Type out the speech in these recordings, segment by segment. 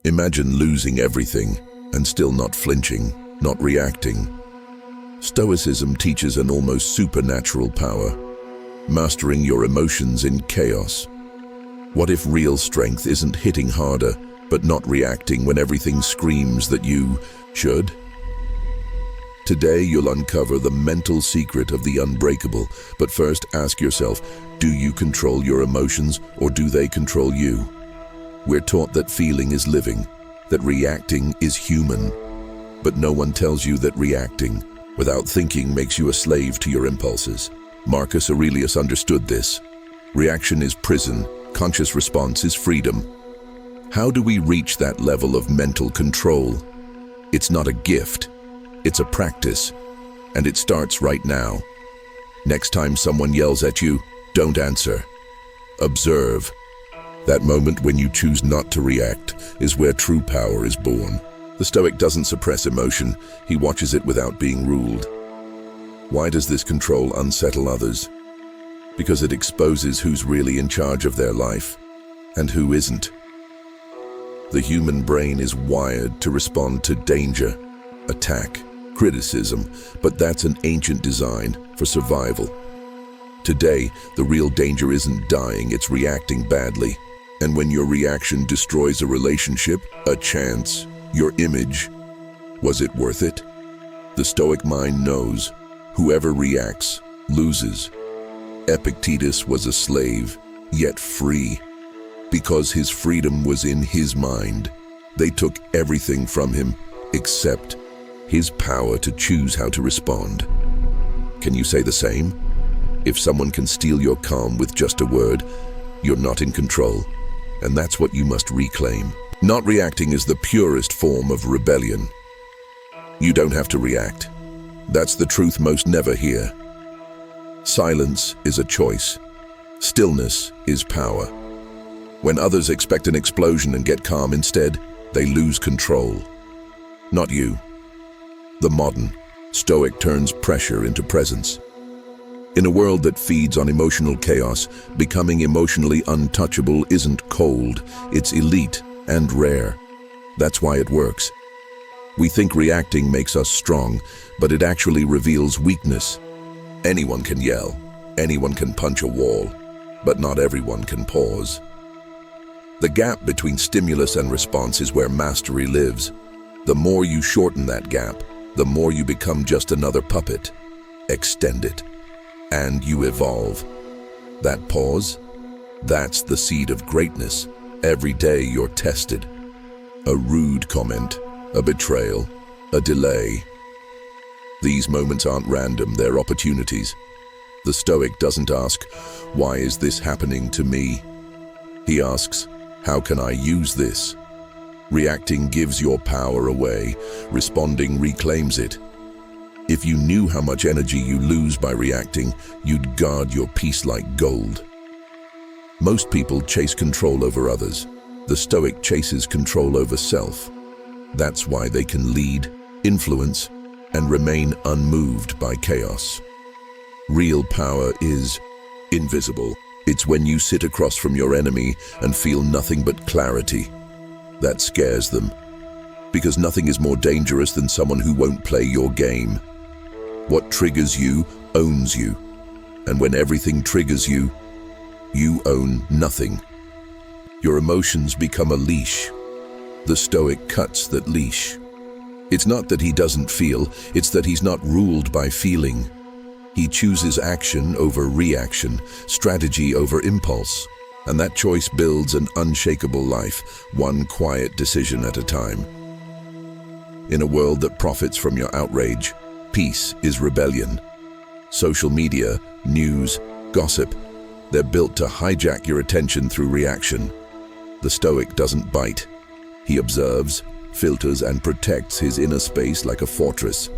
Imagine losing everything and still not flinching, not reacting. Stoicism teaches an almost supernatural power, mastering your emotions in chaos. What if real strength isn't hitting harder, but not reacting when everything screams that you should? Today you'll uncover the mental secret of the unbreakable, but first ask yourself, do you control your emotions or do they control you? We're taught that feeling is living, that reacting is human, but no one tells you that reacting without thinking makes you a slave to your impulses. Marcus Aurelius understood this. Reaction is prison, conscious response is freedom. How do we reach that level of mental control? It's not a gift, it's a practice, and it starts right now. Next time someone yells at you, don't answer. Observe. That moment when you choose not to react is where true power is born. The Stoic doesn't suppress emotion, he watches it without being ruled. Why does this control unsettle others? Because it exposes who's really in charge of their life and who isn't. The human brain is wired to respond to danger, attack, criticism, but that's an ancient design for survival. Today, the real danger isn't dying, it's reacting badly. And when your reaction destroys a relationship, a chance, your image, was it worth it? The Stoic mind knows whoever reacts loses. Epictetus was a slave, yet free. Because his freedom was in his mind, they took everything from him except his power to choose how to respond. Can you say the same? If someone can steal your calm with just a word, you're not in control. And that's what you must reclaim. Not reacting is the purest form of rebellion. You don't have to react. That's the truth most never hear. Silence is a choice. Stillness is power. When others expect an explosion and get calm instead, they lose control. Not you. The modern Stoic turns pressure into presence. In a world that feeds on emotional chaos, becoming emotionally untouchable isn't cold, it's elite and rare. That's why it works. We think reacting makes us strong, but it actually reveals weakness. Anyone can yell, anyone can punch a wall, but not everyone can pause. The gap between stimulus and response is where mastery lives. The more you shorten that gap, the more you become just another puppet. Extend it, and you evolve. That pause, that's the seed of greatness. Every day you're tested. A rude comment, a betrayal, a delay. These moments aren't random, they're opportunities. The Stoic doesn't ask, why is this happening to me? He asks, how can I use this? Reacting gives your power away, responding reclaims it. If you knew how much energy you lose by reacting, you'd guard your peace like gold. Most people chase control over others. The Stoic chases control over self. That's why they can lead, influence, and remain unmoved by chaos. Real power is invisible. It's when you sit across from your enemy and feel nothing but clarity. That scares them, because nothing is more dangerous than someone who won't play your game. What triggers you owns you, and when everything triggers you, you own nothing. Your emotions become a leash. The Stoic cuts that leash. It's not that he doesn't feel, it's that he's not ruled by feeling. He chooses action over reaction, strategy over impulse, and that choice builds an unshakable life, one quiet decision at a time. In a world that profits from your outrage, peace is rebellion. Social media, news, gossip, they're built to hijack your attention through reaction. The Stoic doesn't bite. He observes, filters, and protects his inner space like a fortress.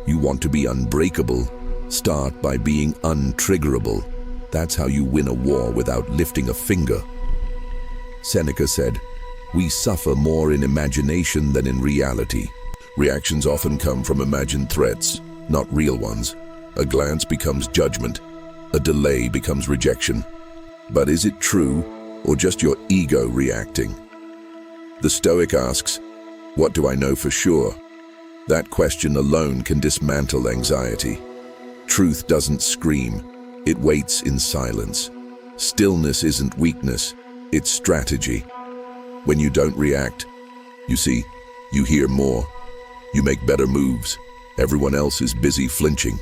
You want to be unbreakable? Start by being untriggerable. That's how you win a war without lifting a finger. Seneca said, "We suffer more in imagination than in reality." Reactions often come from imagined threats, not real ones. A glance becomes judgment. A delay becomes rejection. But is it true, or just your ego reacting? The Stoic asks, "What do I know for sure?" That question alone can dismantle anxiety. Truth doesn't scream, it waits in silence. Stillness isn't weakness, it's strategy. When you don't react, you see, you hear more, you make better moves. Everyone else is busy flinching.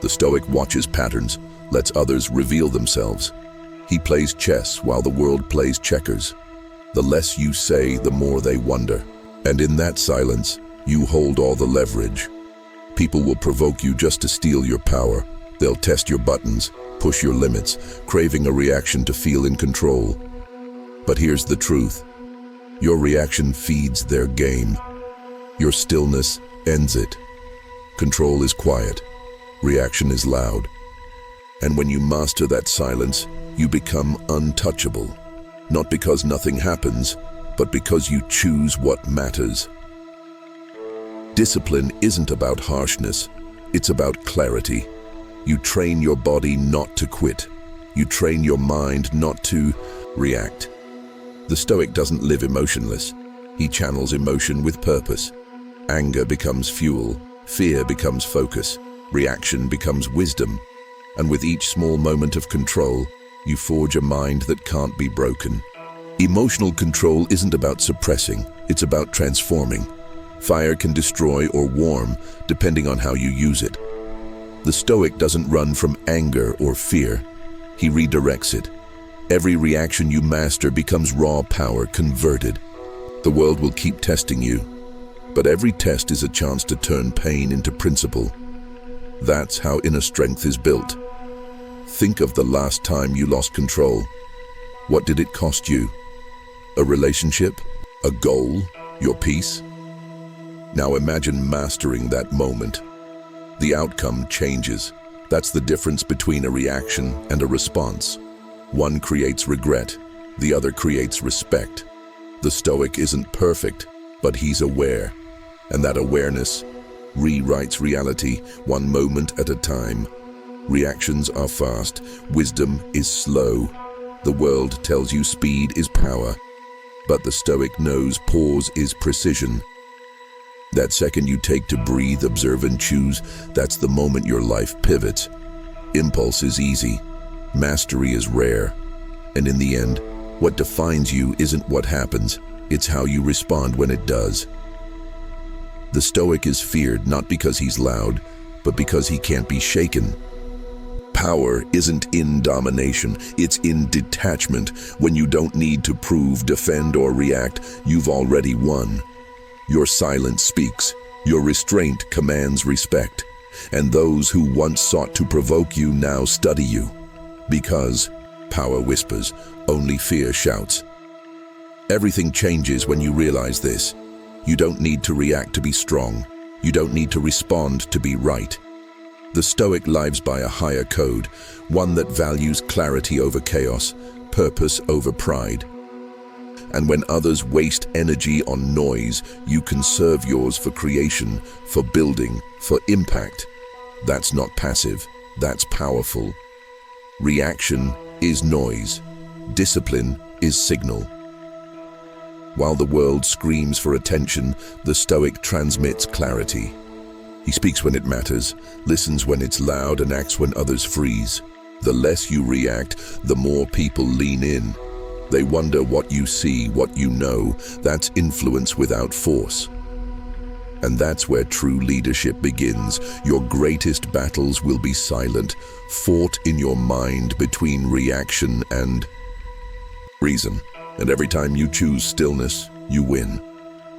The Stoic watches patterns, lets others reveal themselves. He plays chess while the world plays checkers. The less you say, the more they wonder. And in that silence, you hold all the leverage. People will provoke you just to steal your power. They'll test your buttons, push your limits, craving a reaction to feel in control. But here's the truth. Your reaction feeds their game. Your stillness ends it. Control is quiet. Reaction is loud. And when you master that silence, you become untouchable. Not because nothing happens, but because you choose what matters. Discipline isn't about harshness, it's about clarity. You train your body not to quit. You train your mind not to react. The Stoic doesn't live emotionless. He channels emotion with purpose. Anger becomes fuel, fear becomes focus, reaction becomes wisdom. And with each small moment of control, you forge a mind that can't be broken. Emotional control isn't about suppressing, it's about transforming. Fire can destroy or warm, depending on how you use it. The Stoic doesn't run from anger or fear. He redirects it. Every reaction you master becomes raw power converted. The world will keep testing you, but every test is a chance to turn pain into principle. That's how inner strength is built. Think of the last time you lost control. What did it cost you? A relationship? A goal? Your peace? Now imagine mastering that moment. The outcome changes. That's the difference between a reaction and a response. One creates regret, the other creates respect. The Stoic isn't perfect, but he's aware. And that awareness rewrites reality one moment at a time. Reactions are fast, wisdom is slow. The world tells you speed is power, but the Stoic knows pause is precision. That second you take to breathe, observe, and choose, that's the moment your life pivots. Impulse is easy, mastery is rare. And in the end, what defines you isn't what happens, it's how you respond when it does. The Stoic is feared not because he's loud, but because he can't be shaken. Power isn't in domination, it's in detachment. When you don't need to prove, defend, or react, you've already won. Your silence speaks, your restraint commands respect, and those who once sought to provoke you now study you. Because power whispers, only fear shouts. Everything changes when you realize this. You don't need to react to be strong. You don't need to respond to be right. The Stoic lives by a higher code, one that values clarity over chaos, purpose over pride. And when others waste energy on noise, you conserve yours for creation, for building, for impact. That's not passive, that's powerful. Reaction is noise. Discipline is signal. While the world screams for attention, the Stoic transmits clarity. He speaks when it matters, listens when it's loud, and acts when others freeze. The less you react, the more people lean in. They wonder what you see, what you know. That's influence without force. And that's where true leadership begins. Your greatest battles will be silent, fought in your mind between reaction and reason. And every time you choose stillness, you win.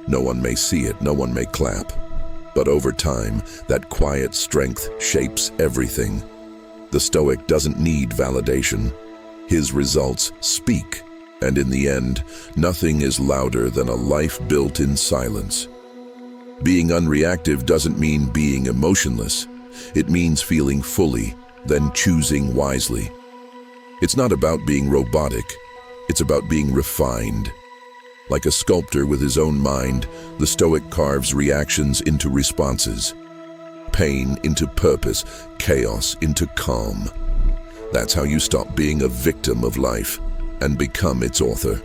No one may see it, no one may clap. But over time, that quiet strength shapes everything. The Stoic doesn't need validation. His results speak. And in the end, nothing is louder than a life built in silence. Being unreactive doesn't mean being emotionless. It means feeling fully, then choosing wisely. It's not about being robotic. It's about being refined. Like a sculptor with his own mind, the Stoic carves reactions into responses. Pain into purpose, chaos into calm. That's how you stop being a victim of life and become its author.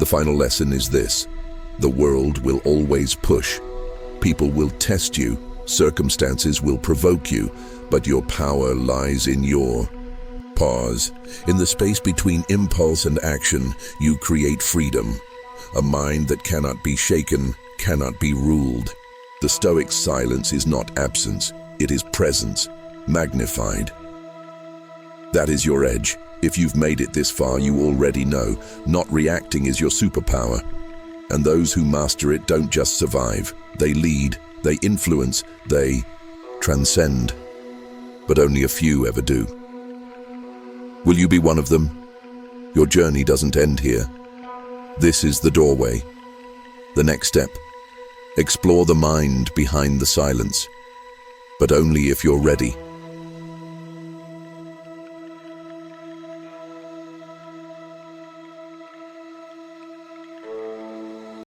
The final lesson is this: the world will always push. People will test you, circumstances will provoke you, but your power lies in your pause. In the space between impulse and action, you create freedom. A mind that cannot be shaken, cannot be ruled. The Stoic's silence is not absence, it is presence, magnified. That is your edge. If you've made it this far, you already know, not reacting is your superpower. And those who master it don't just survive, they lead, they influence, they transcend. But only a few ever do. Will you be one of them? Your journey doesn't end here. This is the doorway. The next step: explore the mind behind the silence. But only if you're ready.